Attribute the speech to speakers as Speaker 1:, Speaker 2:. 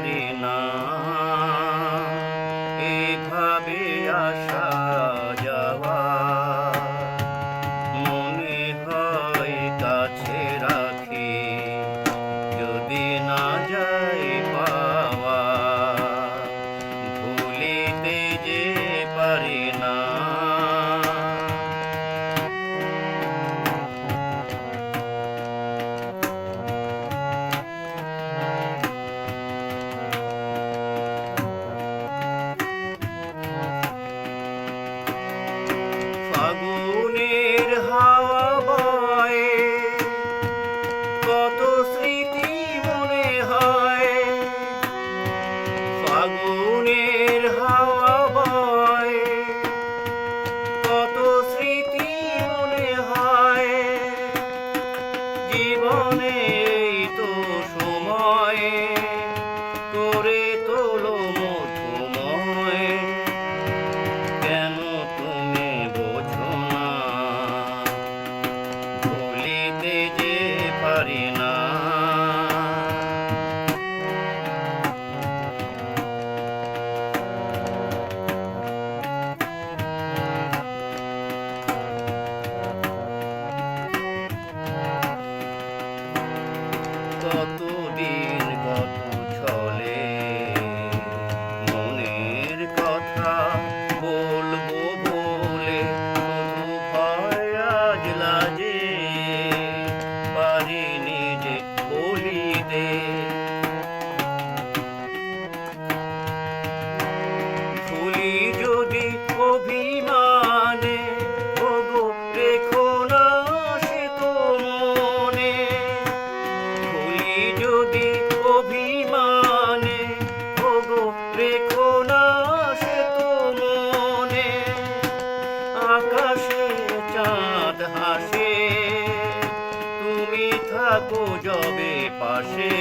Speaker 1: পারি না এভাবে আসা যাওয়া, মনে হয় কাছে রাখি যদি না যাই পাওয়া, ভুলিতে যে পারি না। ফাগুনের হাওয়া বয়, কত স্মৃতি মনে হয়। ফাগুনের হাওয়া বয়, কত স্মৃতি মনে হয়। জীবনে এই তো সময় করে তোলো মধুময়, কেন তুমি বোঝো না ভুলিতে যে পারি না। কতদিন কত ছলে মনের কথা বলবো বলে, শুধু ভয় আজ লাজে পারিনি যে বলিতে। ভুলি যদি অভিমানে, ওগো রেখো না সে তো মনে। ভুলি যদি অভিমানে, ওগো রেখো না সে তো মনে। আকাশে চাঁদ হাসে, তুমি থাকো যবে পাশে।